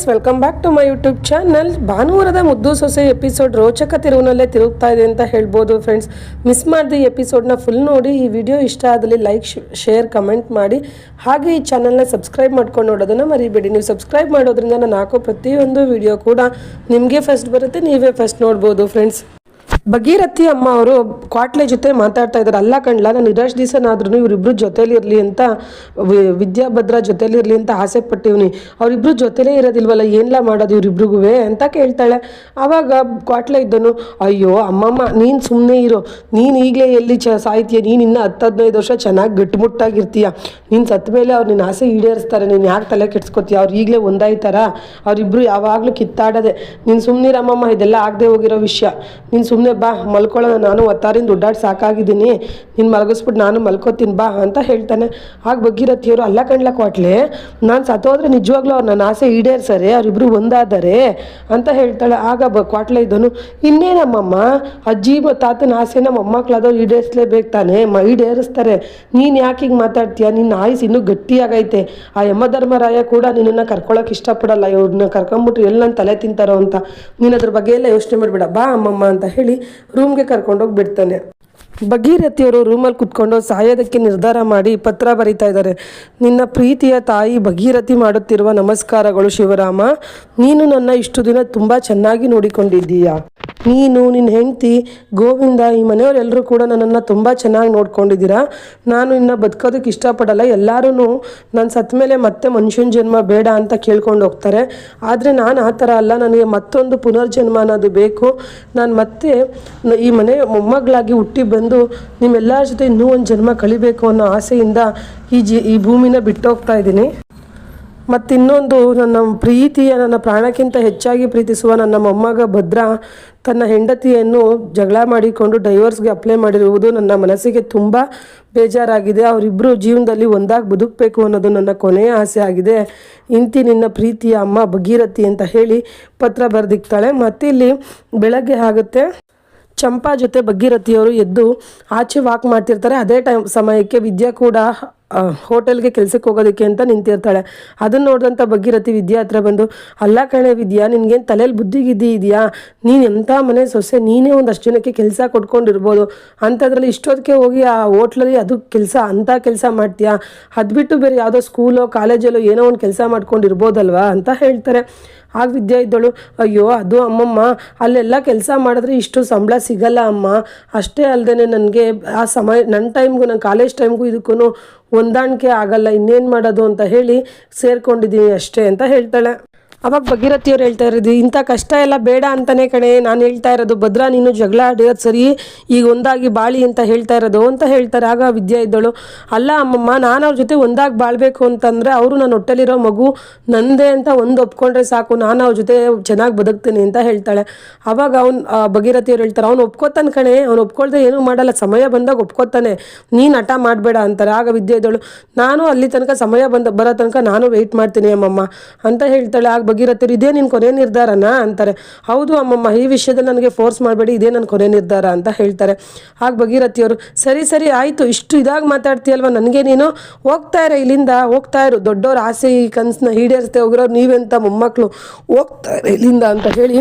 Welcome back to my YouTube channel. ಭಾನುವಾರದ ಮುದ್ದು ಸೊಸೆ ಎಪಿಸೋಡ್ ರೋಚಕ ತಿರುವಿನಲ್ಲೇ ತಿರುಗ್ತಾ ಇದೆ ಅಂತ ಹೇಳ್ಬೋದು ಫ್ರೆಂಡ್ಸ್. ಮಿಸ್ ಮಾಡಿದ ಎಪಿಸೋಡ್ನ ಫುಲ್ ನೋಡಿ. ಈ ವಿಡಿಯೋ ಇಷ್ಟ ಆದಲ್ಲಿ ಲೈಕ್ ಶೇರ್ ಕಮೆಂಟ್ ಮಾಡಿ, ಹಾಗೆ ಈ ಚಾನಲ್ನ ಸಬ್ಸ್ಕ್ರೈಬ್ ಮಾಡ್ಕೊಂಡು ನೋಡೋದನ್ನು ಮರಿಬೇಡಿ. ನೀವು ಸಬ್ಸ್ಕ್ರೈಬ್ ಮಾಡೋದ್ರಿಂದ ನಾನು ಹಾಕೋ ಪ್ರತಿಯೊಂದು ವಿಡಿಯೋ ಕೂಡ ನಿಮಗೆ ಫಸ್ಟ್ ಬರುತ್ತೆ, ನೀವೇ ಫಸ್ಟ್ ನೋಡ್ಬೋದು ಫ್ರೆಂಡ್ಸ್. ಭಗೀರಥಿ ಅಮ್ಮ ಅವರು ಕ್ವಾಟ್ಲೆ ಜೊತೆ ಮಾತಾಡ್ತಾ ಇದ್ದಾರೆ. ಅಲ್ಲ ಕಣ್ಲ, ನಾನು ಇರಷ್ಟು ದಿವಸನಾದ್ರೂ ಇವರಿಬ್ರು ಜೊತೇಲಿರಲಿ ಅಂತ, ವಿದ್ಯಾಭದ್ರ ಜೊತೇಲಿರಲಿ ಅಂತ ಆಸೆ ಪಟ್ಟಿವ್ನಿ. ಅವರಿಬ್ರು ಜೊತೆಲೇ ಇರೋದಿಲ್ವಲ್ಲ, ಏನ್ಲ ಮಾಡೋದು ಇವರಿಬ್ರಿಗೂ ಅಂತ ಕೇಳ್ತಾಳೆ. ಆವಾಗ ಕ್ವಾಟ್ಲೆ ಇದ್ದನು, ಅಯ್ಯೋ ಅಮ್ಮಮ್ಮ ನೀನು ಸುಮ್ಮನೆ ಇರೋ, ನೀನು ಈಗಲೇ ಎಲ್ಲಿ ಸಾಯ್ತೀಯ, ನೀನು ಇನ್ನೂ 10-15 ವರ್ಷ ಚೆನ್ನಾಗಿ ಗಟ್ಟಿಮುಟ್ಟಾಗಿರ್ತೀಯ. ನೀನು ಸತ್ತ ಮೇಲೆ ಅವ್ರು ನಿನ್ನ ಆಸೆ ಈಡೇರಿಸ್ತಾರೆ, ನೀನು ಯಾಕೆ ತಲೆ ಕೆಡ್ಸ್ಕೊತೀಯ, ಅವ್ರು ಈಗಲೇ ಒಂದಾಯ್ತಾರ, ಅವರಿಬ್ರು ಯಾವಾಗಲೂ ಕಿತ್ತಾಡೋದೆ. ನೀನು ಸುಮ್ಮನಿರಮ್ಮಮ್ಮ, ಇದೆಲ್ಲ ಆಗದೆ ಹೋಗಿರೋ ವಿಷಯ, ನೀನು ಸುಮ್ಮನೆ ಬಾ ಮಲ್ಕೊಳ್ಳೋಣ, ನಾನು ಒತ್ತಾರಿಂದ ದುಡ್ಡಾಡಿ ಸಾಕಾಗಿದ್ದೀನಿ, ನೀನು ಮಲಗಿಸ್ಬಿಟ್ಟು ನಾನು ಮಲ್ಕೋತೀನಿ ಬಾ ಅಂತ ಹೇಳ್ತಾನೆ. ಆಗ ಭಗೀರಥಿಯವರು, ಅಲ್ಲ ಕಣ್ಲ ಕ್ವಾಟ್ಲೆ, ನಾನು ಸತ್ತೋದ್ರೆ ನಿಜವಾಗ್ಲೂ ಅವ್ರು ನನ್ನ ಆಸೆ ಈಡೇರ್ಸರೆ, ಅವರಿಬ್ರು ಒಂದಾದರೆ ಅಂತ ಹೇಳ್ತಾಳೆ. ಆಗ ಕ್ವಾಟ್ಲೆ ಇದ್ದನು, ಇನ್ನೇನಮ್ಮಮ್ಮ, ಅಜ್ಜಿ ತಾತನ ಆಸೆನ ಮೊಮ್ಮಕ್ಕಳಾದವ್ರು ಈಡೇರಿಸಲೇಬೇಕು ತಾನೆ, ಈಡೇರಿಸ್ತಾರೆ, ನೀನು ಯಾಕೆ ಹಿಂಗೆ ಮಾತಾಡ್ತೀಯ, ನಿನ್ನ ಆಯುಸ್ ಇನ್ನೂ ಗಟ್ಟಿಯಾಗೈತೆ. ಆ ಯಮಧರ್ಮರಾಯ ಕೂಡ ನಿನ್ನನ್ನು ಕರ್ಕೊಳ್ಳೋಕೆ ಇಷ್ಟಪಡಲ್ಲ, ಇವ್ರನ್ನ ಕರ್ಕೊಂಬಿಟ್ರು ಎಲ್ಲಿ ನನ್ನ ತಲೆ ತಿಂತಾರೋ ಅಂತ, ನೀನು ಅದ್ರ ಬಗ್ಗೆ ಎಲ್ಲ ಯೋಚನೆ ಮಾಡಬೇಡ ಬಾ ಅಮ್ಮಮ್ಮ ಅಂತ ಹೇಳಿ ರೂಮ್ಗೆ ಕರ್ಕೊಂಡೋಗಿ ಬಿಡ್ತಾನೆ. ಭಗೀರಥಿಯವರು ರೂಮಲ್ಲಿ ಕುತ್ಕೊಂಡು ಸಾಯೋದಕ್ಕೆ ನಿರ್ಧಾರ ಮಾಡಿ ಪತ್ರ ಬರೀತಾ ಇದ್ದಾರೆ. ನಿನ್ನ ಪ್ರೀತಿಯ ತಾಯಿ ಭಗೀರಥಿ ಮಾಡುತ್ತಿರುವ ನಮಸ್ಕಾರಗಳು ಶಿವರಾಮ. ನೀನು ನನ್ನ ಇಷ್ಟು ದಿನ ತುಂಬ ಚೆನ್ನಾಗಿ ನೋಡಿಕೊಂಡಿದ್ದೀಯಾ. ನೀನು, ನಿನ್ನ ಹೆಂಡತಿ, ಗೋವಿಂದ, ಈ ಮನೆಯವರೆಲ್ಲರೂ ಕೂಡ ನನ್ನನ್ನು ತುಂಬ ಚೆನ್ನಾಗಿ ನೋಡ್ಕೊಂಡಿದ್ದೀರಾ. ನಾನು ಇನ್ನು ಬದುಕೋದಕ್ಕೆ ಇಷ್ಟಪಡಲ್ಲ. ಎಲ್ಲರೂ ನಾನು ಸತ್ತ ಮೇಲೆ ಮತ್ತೆ ಮನುಷ್ಯನ ಜನ್ಮ ಬೇಡ ಅಂತ ಕೇಳ್ಕೊಂಡು ಹೋಗ್ತಾರೆ. ಆದರೆ ನಾನು ಆ ಥರ ಅಲ್ಲ, ನನಗೆ ಮತ್ತೊಂದು ಪುನರ್ಜನ್ಮ ಅನ್ನೋದು ಬೇಕು. ನಾನು ಮತ್ತೆ ಈ ಮನೆ ಮೊಮ್ಮಗಳಾಗಿ ಹುಟ್ಟಿ ಬಂದು ನಿಮ್ಮೆಲ್ಲರ ಜೊತೆ ಇನ್ನೂ ಒಂದು ಜನ್ಮ ಕಳಿಬೇಕು ಅನ್ನೋ ಆಸೆಯಿಂದ ಈ ಭೂಮಿನ ಬಿಟ್ಟೋಗ್ತಾ ಇದ್ದೀನಿ. ಮತ್ತಿನ್ನೊಂದು, ನನ್ನ ಪ್ರೀತಿಯ, ನನ್ನ ಪ್ರಾಣಕ್ಕಿಂತ ಹೆಚ್ಚಾಗಿ ಪ್ರೀತಿಸುವ ನನ್ನ ಮೊಮ್ಮಗ ಭದ್ರ ತನ್ನ ಹೆಂಡತಿಯನ್ನು ಜಗಳ ಮಾಡಿಕೊಂಡು ಡೈವರ್ಸ್ಗೆ ಅಪ್ಲೈ ಮಾಡಿರುವುದು ನನ್ನ ಮನಸ್ಸಿಗೆ ತುಂಬ ಬೇಜಾರಾಗಿದೆ. ಅವರಿಬ್ಬರು ಜೀವನದಲ್ಲಿ ಒಂದಾಗಿ ಬದುಕಬೇಕು ಅನ್ನೋದು ನನ್ನ ಕೊನೆಯ ಆಸೆ ಆಗಿದೆ. ಇಂತಿ ನಿನ್ನ ಪ್ರೀತಿಯ ಅಮ್ಮ ಭಗೀರಥಿ ಅಂತ ಹೇಳಿ ಪತ್ರ ಬರೆದಿಕ್ತಾಳೆ. ಮತ್ತಿಲ್ಲಿ ಬೆಳಗ್ಗೆ ಆಗುತ್ತೆ. ಚಂಪಾ ಜೊತೆ ಭಗೀರಥಿಯವರು ಎದ್ದು ಆಚೆ ವಾಕ್ ಮಾಡ್ತಿರ್ತಾರೆ. ಅದೇ ಸಮಯಕ್ಕೆ ವಿದ್ಯಾ ಕೂಡ ಹೋಟೆಲ್ಗೆ ಕೆಲಸಕ್ಕೆ ಹೋಗೋದಕ್ಕೆ ಅಂತ ನಿಂತಿರ್ತಾಳೆ. ಅದನ್ನು ನೋಡಿದಂಥ ಭಗೀರಥಿ ವಿದ್ಯಾ ಹತ್ರ ಬಂದು, ಅಲ್ಲ ಕಣೆ ವಿದ್ಯಾ, ನಿನಗೇನು ತಲೆಯಲ್ಲಿ ಬುದ್ಧಿಗಿದ್ದಿ ಇದೆಯಾ, ನೀನು ಎಂಥ ಮನೆ ಸೊಸೆ, ನೀನೇ ಒಂದಷ್ಟು ಜನಕ್ಕೆ ಕೆಲಸ ಕೊಟ್ಕೊಂಡಿರ್ಬೋದು, ಅಂಥದ್ರಲ್ಲಿ ಇಷ್ಟೊತ್ತಿಗೆ ಹೋಗಿ ಆ ಹೋಟ್ಲಲ್ಲಿ ಅದು ಕೆಲಸ, ಅಂಥ ಕೆಲಸ ಮಾಡ್ತೀಯಾ, ಅದು ಬಿಟ್ಟು ಬೇರೆ ಯಾವುದೋ ಸ್ಕೂಲೋ ಕಾಲೇಜಲ್ಲೋ ಏನೋ ಒಂದು ಕೆಲಸ ಮಾಡ್ಕೊಂಡಿರ್ಬೋದಲ್ವಾ ಅಂತ ಹೇಳ್ತಾರೆ. ಆಗ ವಿದ್ಯಾ ಇದ್ದಳು, ಅಯ್ಯೋ ಅದು ಅಮ್ಮಮ್ಮ, ಅಲ್ಲೆಲ್ಲ ಕೆಲಸ ಮಾಡಿದ್ರೆ ಇಷ್ಟು ಸಂಬಳ ಸಿಗಲ್ಲ ಅಮ್ಮ, ಅಷ್ಟೇ ಅಲ್ಲದೆ ನನಗೆ ಆ ಸಮಯ, ನನ್ನ ಟೈಮ್ಗೂ, ನನ್ನ ಕಾಲೇಜ್ ಟೈಮ್ಗೂ ಇದಕ್ಕೂ ಹೊಂದಾಣಿಕೆ ಆಗಲ್ಲ, ಇನ್ನೇನು ಮಾಡೋದು ಅಂತ ಹೇಳಿ ಸೇರ್ಕೊಂಡಿದ್ದೀನಿ ಅಷ್ಟೇ ಅಂತ ಹೇಳ್ತಾಳೆ. ಅವಾಗ ಭಗೀರಥಿಯವ್ರು ಹೇಳ್ತಾ ಇರೋದು, ಇಂಥ ಕಷ್ಟ ಎಲ್ಲ ಬೇಡ ಅಂತಲೇ ಕಣೆ ನಾನು ಹೇಳ್ತಾ ಇರೋದು, ಭದ್ರಾ ನೀನು ಜಗಳ ಆಡಿರೋದು ಸರಿ, ಈಗ ಒಂದಾಗಿ ಬಾಳಿ ಅಂತ ಹೇಳ್ತಾ ಇರೋದು ಅಂತ ಹೇಳ್ತಾರೆ. ಆಗ ವಿದ್ಯಾ ಇದ್ದಳು, ಅಲ್ಲ ಅಮ್ಮಮ್ಮ, ನಾನು ಅವ್ರ ಜೊತೆ ಒಂದಾಗಿ ಬಾಳಬೇಕು ಅಂತಂದರೆ ಅವರು ನನ್ನ ಹೊಟ್ಟೆಲಿರೋ ಮಗು ನಂದೇ ಅಂತ ಒಂದು ಒಪ್ಕೊಂಡ್ರೆ ಸಾಕು, ನಾನು ಅವ್ರ ಜೊತೆ ಚೆನ್ನಾಗಿ ಬದುಕ್ತೀನಿ ಅಂತ ಹೇಳ್ತಾಳೆ. ಆವಾಗ ಭಗೀರಥಿಯವ್ರು ಹೇಳ್ತಾರೆ, ಅವ್ನು ಒಪ್ಕೋತಾನೆ ಕಣೆ, ಅವ್ನು ಒಪ್ಕೊಳ್ದೆ ಏನೂ ಮಾಡಲ್ಲ, ಸಮಯ ಬಂದಾಗ ಒಪ್ಕೋತಾನೆ, ನೀನು ಹಠ ಮಾಡಬೇಡ ಅಂತಾರೆ. ಆಗ ವಿದ್ಯಾ ಇದ್ದಳು, ನಾನು ಅಲ್ಲಿ ತನಕ ಸಮಯ ಬರೋ ತನಕ ನಾನು ವೆಯ್ಟ್ ಮಾಡ್ತೀನಿ ಅಮ್ಮಮ್ಮ ಅಂತ ಹೇಳ್ತಾಳೆ. ಆಗ ಭಗೀರಥಿಯರು, ಇದೇ ನಿನ್ನ ಕೊನೆ ನಿರ್ಧಾರನಾ ಅಂತಾರೆ. ಹೌದು ಅಮ್ಮಮ್ಮ, ಈ ವಿಷಯದಲ್ಲಿ ನನಗೆ ಫೋರ್ಸ್ ಮಾಡಬೇಡಿ, ಇದೇ ನನ್ನ ಕೊನೆ ನಿರ್ಧಾರ ಅಂತ ಹೇಳ್ತಾರೆ. ಆಗ ಭಗೀರಥಿಯವರು, ಸರಿ ಸರಿ ಆಯಿತು, ಇಷ್ಟು ಇದಾಗಿ ಮಾತಾಡ್ತೀಯಲ್ವ, ನನಗೆ ನೀನು ಹೋಗ್ತಾ ಇರೋ, ಇಲ್ಲಿಂದ ಹೋಗ್ತಾ ಇರು, ದೊಡ್ಡವ್ರ ಆಸೆ ಈ ಕನಸನ್ನ ಈಡೇರಿಸ್ತೆ ಹೋಗಿರೋರು ನೀವೆಂತ ಮೊಮ್ಮಕ್ಕಳು, ಹೋಗ್ತಾ ಇರೋ ಇಲ್ಲಿಂದ ಅಂತ ಹೇಳಿ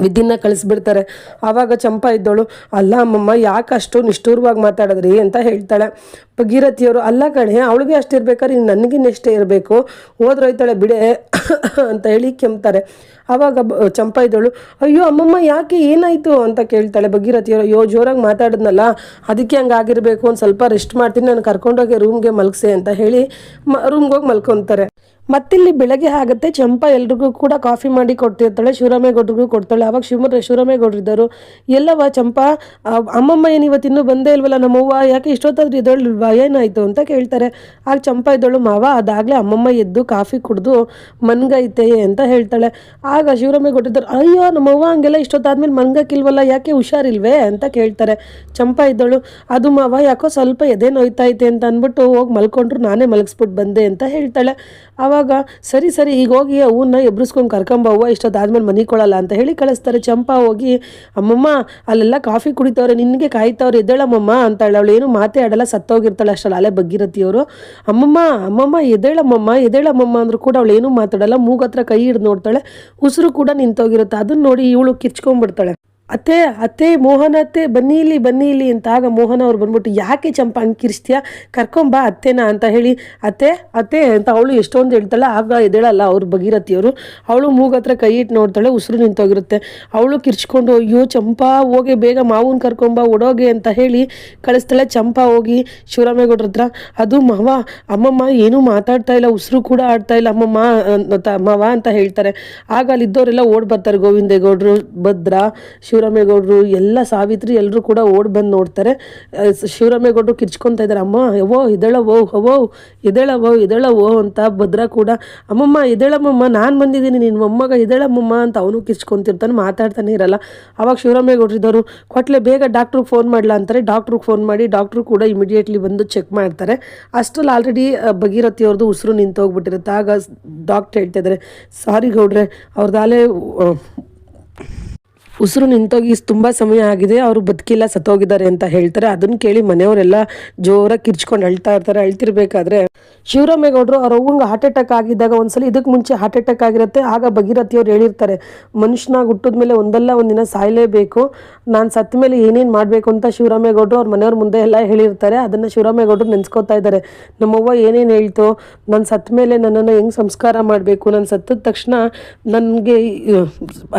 ವಿದ್ಯನ್ನ ಕಳಿಸ್ಬಿಡ್ತಾರೆ. ಆವಾಗ ಚಂಪಾ ಇದ್ದವಳು, ಅಲ್ಲ ಅಮ್ಮಮ್ಮ, ಯಾಕೆ ಅಷ್ಟು ನಿಷ್ಠೂರವಾಗಿ ಮಾತಾಡಿದ್ರಿ ಅಂತ ಹೇಳ್ತಾಳೆ. ಭಗೀರಥಿಯವರು, ಅಲ್ಲ ಕಣೆ, ಅವಳಿಗೆ ಅಷ್ಟಿರ್ಬೇಕಾದ್ರೆ ಇನ್ನು ನನಗಿನ್ನಷ್ಟೇ ಇರಬೇಕು, ಹೋದ್ರೋಯ್ತಾಳೆ ಬಿಡೆ ಅಂತ ಹೇಳಿ ಕೆಮ್ತಾರೆ. ಆವಾಗ ಚಂಪಾ ಇದ್ದವಳು, ಅಯ್ಯೋ ಅಮ್ಮಮ್ಮ ಯಾಕೆ ಏನಾಯಿತು ಅಂತ ಕೇಳ್ತಾಳೆ. ಭಗೀರಥಿಯವರು, ಅಯ್ಯೋ ಜೋರಾಗಿ ಮಾತಾಡಿದ್ನಲ್ಲ ಅದಕ್ಕೆ ಹಂಗೆ ಆಗಿರಬೇಕು, ಒಂದು ಸ್ವಲ್ಪ ರೆಸ್ಟ್ ಮಾಡ್ತೀನಿ, ನಾನು ಕರ್ಕೊಂಡೋಗಿ ರೂಮ್ಗೆ ಮಲಗಿಸೆ ಅಂತ ಹೇಳಿ ರೂಮ್ಗೆ ಹೋಗಿ ಮಲ್ಕೊತಾರೆ. ಮತ್ತಿಲ್ಲಿ ಬೆಳಗ್ಗೆ ಆಗುತ್ತೆ. ಚಂಪಾ ಎಲ್ರಿಗೂ ಕೂಡ ಕಾಫಿ ಮಾಡಿ ಕೊಡ್ತಿರ್ತಾಳೆ, ಶಿವರಾಮೇಗೌಡರಿಗೂ ಕೊಡ್ತಾಳೆ. ಆವಾಗ ಶಿವರಾಮೇಗೌಡರಿದ್ದರು, ಎಲ್ಲವ ಚಂಪಾ, ಅಮ್ಮಮ್ಮ ಏನು ಇವತ್ತು ಇನ್ನೂ ಬಂದೇ ಇಲ್ವಲ್ಲ, ನಮ್ಮವ್ವ ಯಾಕೆ ಇಷ್ಟೊತ್ತಾದ್ರೂ ಇದ್ದಳಿಲ್ವಾ, ಏನಾಯಿತು ಅಂತ ಕೇಳ್ತಾರೆ. ಆಗ ಚಂಪಾ ಇದ್ದಳು, ಮಾವ ಅದಾಗಲೇ ಅಮ್ಮಮ್ಮ ಎದ್ದು ಕಾಫಿ ಕುಡಿದು ಮನ್ಗೈತೆ ಅಂತ ಹೇಳ್ತಾಳೆ. ಆಗ ಶಿವರಾಮೇಗೌಡರಿದ್ದರು, ಅಯ್ಯೋ ನಮ್ಮವ್ವ ಹಂಗೆಲ್ಲ ಇಷ್ಟೊತ್ತಾದ್ಮೇಲೆ ಮನ್ಗಕ್ಕಿಲ್ವಲ್ಲ, ಯಾಕೆ ಹುಷಾರಿಲ್ವೇ ಅಂತ ಕೇಳ್ತಾರೆ. ಚಂಪಾ ಇದ್ದಳು, ಅದು ಮಾವ ಯಾಕೋ ಸ್ವಲ್ಪ ಎದೆ ನೋಯ್ತೈತೆ ಅಂತ ಅಂದ್ಬಿಟ್ಟು ಹೋಗಿ ಮಲ್ಕೊಂಡ್ರು, ನಾನೇ ಮಲಗಿಸ್ಬಿಟ್ಟು ಬಂದೆ ಅಂತ ಹೇಳ್ತಾಳೆ. ಆವಾಗ ಆವಾಗ ಸರಿ ಈಗ ಹೋಗಿ ಅವನ್ನ ಎಬ್ರಿಸ್ಕೊಂಡು ಕರ್ಕೊಂಬವ್ವ ಇಷ್ಟೊತ್ತಾದ್ಮೇಲೆ ಮನೆ ಕೊಡಲ್ಲ ಅಂತ ಹೇಳಿ ಕಳಿಸ್ತಾರೆ. ಚಂಪಾ ಹೋಗಿ ಅಮ್ಮಮ್ಮ ಅಲ್ಲೆಲ್ಲ ಕಾಫಿ ಕುಡಿತವ್ರೆ ನಿನಗೆ ಕಾಯ್ತವ್ರೆ ಎದ್ದೇಳಮ್ಮಮ್ಮ ಅಂತಾಳೆ. ಅವಳು ಏನು ಮಾತೇ ಆಡಲ್ಲ, ಸತ್ತೋಗಿರ್ತಾಳೆ ಅಷ್ಟಲ್ಲ ಅಲೆ ಬಗ್ಗಿರತ್ತಿಯವರು. ಅಮ್ಮಮ್ಮ ಎದ್ದೇಳಮ್ಮಮ್ಮ ಅಂದ್ರು ಕೂಡ ಅವಳು ಏನೂ ಮಾತಾಡಲ್ಲ, ಮೂಗತ್ರ ಕೈ ಹಿಡ್ದು ನೋಡ್ತಾಳೆ, ಉಸಿರು ಕೂಡ ನಿಂತೋಗಿರುತ್ತೆ. ಅದನ್ನ ನೋಡಿ ಇವಳು ಕಿರ್ಚ್ಕೊಂಡ್ಬಿಡ್ತಾಳೆ. ಅತ್ತೆ ಮೋಹನ ಅತ್ತೆ ಬನ್ನಿ ಇಲ್ಲಿ ಅಂತ. ಆಗ ಮೋಹನ ಅವ್ರು ಬಂದ್ಬಿಟ್ಟು ಯಾಕೆ ಚಂಪಾ ಹಂಗೆ ಕಿರ್ಸ್ತೀಯ, ಕರ್ಕೊಂಬಾ ಅತ್ತೆನ ಅಂತ ಹೇಳಿ ಅತ್ತೆ ಅಂತ ಅವಳು ಎಷ್ಟೊಂದು ಹೇಳ್ತಾಳೆ. ಆಗ ಎದ್ದೇಳಲ್ಲ ಅವ್ರು ಭಗೀರಥಿಯವರು. ಅವಳು ಮೂಗತ್ರ ಕೈ ಇಟ್ಟು ನೋಡ್ತಾಳೆ, ಉಸಿರು ನಿಂತೋಗಿರುತ್ತೆ. ಅವಳು ಕಿರ್ಚ್ಕೊಂಡು ಅಯ್ಯೋ ಚಂಪಾ ಹೋಗಿ ಬೇಗ ಮಾವನ್ ಕರ್ಕೊಂಬಾ ಒಡೋಗೆ ಅಂತ ಹೇಳಿ ಕಳಿಸ್ತಾಳೆ. ಚಂಪಾ ಹೋಗಿ ಶಿವರಾಮೇಗೌಡ್ರ ಹತ್ರ ಅದು ಮಾವ ಅಮ್ಮಮ್ಮ ಏನೂ ಮಾತಾಡ್ತಾ ಇಲ್ಲ, ಉಸಿರು ಕೂಡ ಆಡ್ತಾ ಇಲ್ಲ ಅಮ್ಮಮ್ಮ ಮಾವ ಅಂತ ಹೇಳ್ತಾರೆ. ಆಗ ಅಲ್ಲಿದ್ದವರೆಲ್ಲ ಓಡ್ ಬರ್ತಾರೆ. ಗೋವಿಂದೇಗೌಡರು, ಭದ್ರ, ಶಿವರಾಮೇಗೌಡರು ಎಲ್ಲ, ಸಾವಿತ್ರಿ ಎಲ್ಲರೂ ಕೂಡ ಓಡ್ ಬಂದು ನೋಡ್ತಾರೆ. ಶಿವರಾಮೇಗೌಡರು ಕಿರ್ಚ್ಕೊತಾ ಇದ್ದಾರೆ, ಅಮ್ಮ ಯವೋ ಎದೇಳವೋ ಅಂತ. ಭದ್ರ ಕೂಡ ಅಮ್ಮಮ್ಮ ಎದೇಳಮ್ಮಮ್ಮ ನಾನು ಬಂದಿದ್ದೀನಿ ನಿನ್ನ ಮೊಮ್ಮಗ ಎದೇಳಮ್ಮಮ್ಮ ಅಂತ ಅವನು ಕಿರ್ಚ್ಕೊಂತಿರ್ತಾನೆ, ಮಾತಾಡ್ತಾನೆ ಇರಲ್ಲ. ಅವಾಗ ಶಿವರಾಮೇಗೌಡರಿದ್ದವರು ಕೊಟ್ಲೆ ಬೇಗ ಡಾಕ್ಟ್ರಿಗೆ ಫೋನ್ ಮಾಡಲ ಅಂತಾರೆ. ಡಾಕ್ಟ್ರಿಗೆ ಫೋನ್ ಮಾಡಿ ಡಾಕ್ಟ್ರು ಕೂಡ ಇಮಿಡಿಯೇಟ್ಲಿ ಬಂದು ಚೆಕ್ ಮಾಡ್ತಾರೆ. ಅಷ್ಟರಲ್ಲಿ ಆಲ್ರೆಡಿ ಭಗೀರಥಿಯವ್ರದ್ದು ಉಸಿರು ನಿಂತೋಗ್ಬಿಟ್ಟಿರುತ್ತೆ. ಆಗ ಡಾಕ್ಟ್ರ್ ಹೇಳ್ತಾ ಇದ್ದಾರೆ, ಸಾರಿ ಗೌಡ್ರೆ ಅವ್ರದ್ದಾಲೆ ಉಸಿರು ನಿಂತೋಗಿ ತುಂಬ ಸಮಯ ಆಗಿದೆ, ಅವರು ಬದುಕಿಲ್ಲ ಸತ್ತೋಗಿದ್ದಾರೆ ಅಂತ ಹೇಳ್ತಾರೆ. ಅದನ್ನು ಕೇಳಿ ಮನೆಯವರೆಲ್ಲ ಜೋರಾಗಿ ಕಿರ್ಚ್ಕೊಂಡು ಅಳ್ತಾ ಇರ್ತಾರೆ. ಅಳ್ತಿರ್ಬೇಕಾದ್ರೆ ಶಿವರಾಮೇಗೌಡರು ಅವ್ರ ಅವ್ವಂಗೆ ಹಾರ್ಟ್ ಅಟ್ಯಾಕ್ ಆಗಿದ್ದಾಗ ಒಂದ್ಸಲ ಇದಕ್ಕೆ ಮುಂಚೆ ಹಾರ್ಟ್ ಅಟ್ಯಾಕ್ ಆಗಿರುತ್ತೆ. ಆಗ ಭಗೀರಥಿಯವ್ರು ಹೇಳಿರ್ತಾರೆ, ಮನುಷ್ಯನಾಗಿ ಹುಟ್ಟಿದ ಮೇಲೆ ಒಂದಲ್ಲ ಒಂದಿನ ಸಾಯಲೇಬೇಕು, ನಾನು ಸತ್ತ ಮೇಲೆ ಏನೇನು ಮಾಡಬೇಕು ಅಂತ ಶಿವರಾಮೇಗೌಡರು ಅವ್ರ ಮನೆಯವ್ರ ಮುಂದೆ ಎಲ್ಲ ಹೇಳಿರ್ತಾರೆ. ಅದನ್ನು ಶಿವರಾಮೇಗೌಡರು ನೆನೆಸ್ಕೋತಾ ಇದ್ದಾರೆ. ನಮ್ಮವ್ವ ಏನೇನು ಹೇಳ್ತು, ನಾನು ಸತ್ತ ಮೇಲೆ ನನ್ನನ್ನು ಹೆಂಗೆ ಸಂಸ್ಕಾರ ಮಾಡಬೇಕು, ನಾನು ಸತ್ತದ ತಕ್ಷಣ ನನಗೆ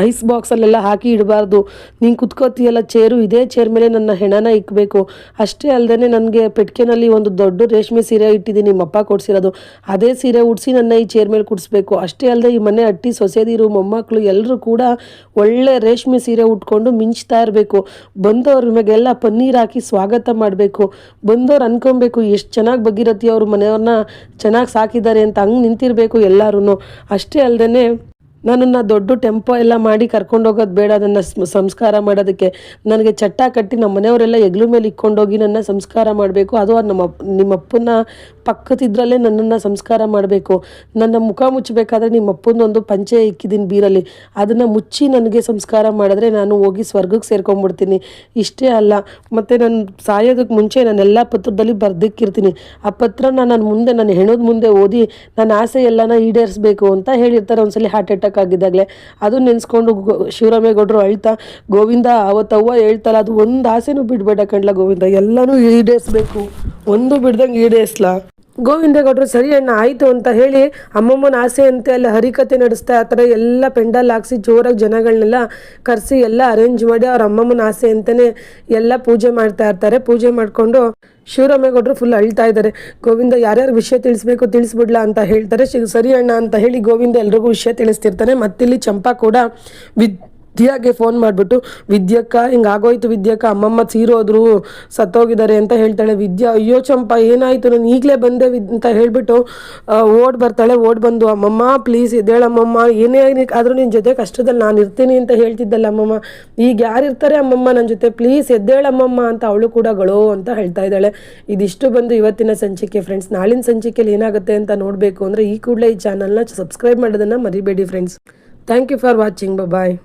ಐಸ್ ಬಾಕ್ಸಲ್ಲೆಲ್ಲ ಹಾಕಿ ಇಡಬಾರ್ದು, ನೀನು ಕುತ್ಕೋತೀಯಲ್ಲ ಚೇರು, ಇದೇ ಚೇರ್ ಮೇಲೆ ನನ್ನ ಹೆಣನ ಇಕ್ಕಬೇಕು. ಅಷ್ಟೇ ಅಲ್ಲದೆ ನನಗೆ ಪೆಟ್ಕೆನಲ್ಲಿ ಒಂದು ದೊಡ್ಡ ರೇಷ್ಮೆ ಸೀರೆ ಇಟ್ಟಿದ್ದೀನಿ, ನಿಮ್ಮಪ್ಪ ಕೊಡಿಸಿರೋದು, ಅದೇ ಸೀರೆ ಉಡಿಸಿ ನನ್ನ ಈ ಚೇರ್ ಮೇಲೆ ಕುಡಿಸ್ಬೇಕು. ಅಷ್ಟೇ ಅಲ್ಲದೆ ಈ ಮನೆ ಅಟ್ಟಿ ಸೊಸೆದಿರು ಮೊಮ್ಮಕ್ಕಳು ಎಲ್ಲರೂ ಕೂಡ ಒಳ್ಳೆ ರೇಷ್ಮೆ ಸೀರೆ ಉಟ್ಕೊಂಡು ಮಿಂಚ್ತಾ ಇರಬೇಕು. ಬಂದವ್ರ ಮ್ಯಾಗೆಲ್ಲ ಪನ್ನೀರ್ ಹಾಕಿ ಸ್ವಾಗತ ಮಾಡಬೇಕು. ಬಂದವ್ರು ಅನ್ಕೊಬೇಕು ಎಷ್ಟು ಚೆನ್ನಾಗಿ ಭಗೀರಥಿ ಅವ್ರ ಮನೆಯವ್ರನ್ನ ಚೆನ್ನಾಗಿ ಸಾಕಿದ್ದಾರೆ ಅಂತ, ಹಂಗೆ ನಿಂತಿರಬೇಕು ಎಲ್ಲರೂ. ಅಷ್ಟೇ ಅಲ್ಲದೆ ನನ್ನನ್ನು ದೊಡ್ಡ ಟೆಂಪೋ ಎಲ್ಲ ಮಾಡಿ ಕರ್ಕೊಂಡು ಹೋಗೋದು ಬೇಡ, ನನ್ನ ಸಂಸ್ಕಾರ ಮಾಡೋದಕ್ಕೆ ನನಗೆ ಚಟ್ಟ ಕಟ್ಟಿ ನಮ್ಮ ಮನೆಯವರೆಲ್ಲ ಹೆಗ್ಲು ಮೇಲೆ ಇಕ್ಕೊಂಡೋಗಿ ನನ್ನ ಸಂಸ್ಕಾರ ಮಾಡಬೇಕು. ಅದು ನಿಮ್ಮಪ್ಪನ ಪಕ್ಕದಿದ್ರಲ್ಲೇ ನನ್ನನ್ನು ಸಂಸ್ಕಾರ ಮಾಡಬೇಕು. ನನ್ನ ಮುಖ ಮುಚ್ಚಬೇಕಾದ್ರೆ ನಿಮ್ಮಪ್ಪನೊಂದು ಪಂಚೆ ಇಕ್ಕಿದ್ದೀನಿ ಬೀರಲ್ಲಿ, ಅದನ್ನು ಮುಚ್ಚಿ ನನಗೆ ಸಂಸ್ಕಾರ ಮಾಡಿದ್ರೆ ನಾನು ಹೋಗಿ ಸ್ವರ್ಗಕ್ಕೆ ಸೇರ್ಕೊಂಡ್ಬಿಡ್ತೀನಿ. ಇಷ್ಟೇ ಅಲ್ಲ, ಮತ್ತು ನಾನು ಸಾಯೋದಕ್ಕೆ ಮುಂಚೆ ನಾನೆಲ್ಲ ಪತ್ರದಲ್ಲಿ ಬರ್ದಿಕ್ಕಿರ್ತೀನಿ. ಆ ಪತ್ರನ ನಾನು ಮುಂದೆ ನನ್ನ ಹೆಣದ ಮುಂದೆ ಓದಿ ನನ್ನ ಆಸೆ ಎಲ್ಲನ ಈಡೇರಿಸಬೇಕು ಅಂತ ಹೇಳಿರ್ತಾರೆ. ಒಂದ್ಸಲಿ ಹಾರ್ಟ್ ಅಟ್ಯಾಕ್ ಆಗಿದ್ದಾಗಲೇ ಅದನ್ನ ನೆನೆಸ್ಕೊಂಡು ಶಿವರಾಮೇಗೌಡರು ಅಳ್ತಾ, ಗೋವಿಂದ ಅವತ್ತವ್ವ ಹೇಳ್ತಲ್ಲ, ಅದು ಒಂದು ಆಸೆನೂ ಬಿಡಬೇಡ ಕಣ್ಲ ಗೋವಿಂದ, ಎಲ್ಲನೂ ಈಡೇರಿಸ್ಬೇಕು, ಒಂದು ಬಿಡ್ದಂಗೆ ಈಡೇರಿಸ್ಲಾ. ಗೋವಿಂದೇಗೌಡರು ಸರಿ ಅಣ್ಣ ಆಯಿತು ಅಂತ ಹೇಳಿ ಅಮ್ಮಮ್ಮನ ಆಸೆ ಅಂತೆ ಅಲ್ಲಿ ಹರಿಕತೆ ನಡೆಸ್ತಾ ಆ ಥರ ಎಲ್ಲ ಪೆಂಡಲ್ ಹಾಕ್ಸಿ ಜೋರಾಗಿ ಜನಗಳನ್ನೆಲ್ಲ ಕರೆಸಿ ಎಲ್ಲ ಅರೇಂಜ್ ಮಾಡಿ ಅವ್ರ ಅಮ್ಮಮ್ಮನ ಆಸೆ ಅಂತಲೇ ಎಲ್ಲ ಪೂಜೆ ಮಾಡ್ತಾ ಇರ್ತಾರೆ. ಪೂಜೆ ಮಾಡಿಕೊಂಡು ಶಿವರಾಮೇಗೌಡರು ಫುಲ್ ಅಳ್ತಾ ಇದ್ದಾರೆ. ಗೋವಿಂದ ಯಾರ್ಯಾರು ವಿಷಯ ತಿಳಿಸ್ಬೇಕು ತಿಳಿಸ್ಬಿಡ್ಲಾ ಅಂತ ಹೇಳ್ತಾರೆ. ಸರಿ ಅಣ್ಣ ಅಂತ ಹೇಳಿ ಗೋವಿಂದ ಎಲ್ರಿಗೂ ವಿಷಯ ತಿಳಿಸ್ತಿರ್ತಾನೆ. ಮತ್ತಿಲ್ಲಿ ಚಂಪಾ ಕೂಡ ವಿದ್ಯಾಗೆ ಫೋನ್ ಮಾಡಿಬಿಟ್ಟು, ವಿದ್ಯಕ್ಕ ಹಿಂಗೆ ಆಗೋಯ್ತು ವಿದ್ಯಕ್ಕ, ಅಮ್ಮಮ್ಮ ತೀರೋದ್ರು ಸತ್ತೋಗಿದ್ದಾರೆ ಅಂತ ಹೇಳ್ತಾಳೆ. ವಿದ್ಯಾ ಅಯ್ಯೋ ಚಂಪಾ ಏನಾಯಿತು, ನಾನು ಈಗಲೇ ಬಂದೆ ಅಂತ ಹೇಳಿಬಿಟ್ಟು ಓಡ್ ಬರ್ತಾಳೆ. ಓಡ್ ಬಂದು ಅಮ್ಮಮ್ಮ ಪ್ಲೀಸ್ ಎದ್ದೇಳಮ್ಮಮ್ಮ, ಏನೇ ಆದರೂ ನಿನ್ನ ಜೊತೆ ಕಷ್ಟದಲ್ಲಿ ನಾನು ಇರ್ತೀನಿ ಅಂತ ಹೇಳ್ತಿದ್ದಲ್ಲ ಅಮ್ಮಮ್ಮ, ಈಗ ಯಾರಿರ್ತಾರೆ ಅಮ್ಮಮ್ಮ ನನ್ನ ಜೊತೆ, ಪ್ಲೀಸ್ ಎದ್ದೇಳಮ್ಮಮ್ಮ ಅಂತ ಅವಳು ಕೂಡ ಗಳೋ ಅಂತ ಹೇಳ್ತಾ ಇದ್ದಾಳೆ. ಇದಿಷ್ಟು ಬಂದು ಇವತ್ತಿನ ಸಂಚಿಕೆ ಫ್ರೆಂಡ್ಸ್. ನಾಳಿನ ಸಂಚಿಕೆಯಲ್ಲಿ ಏನಾಗುತ್ತೆ ಅಂತ ನೋಡಬೇಕು ಅಂದರೆ ಈ ಕೂಡಲೇ ಈ ಚಾನಲ್ನ ಸಬ್ಸ್ಕ್ರೈಬ್ ಮಾಡೋದನ್ನು ಮರಿಬೇಡಿ friends. Thank you for watching. Bye.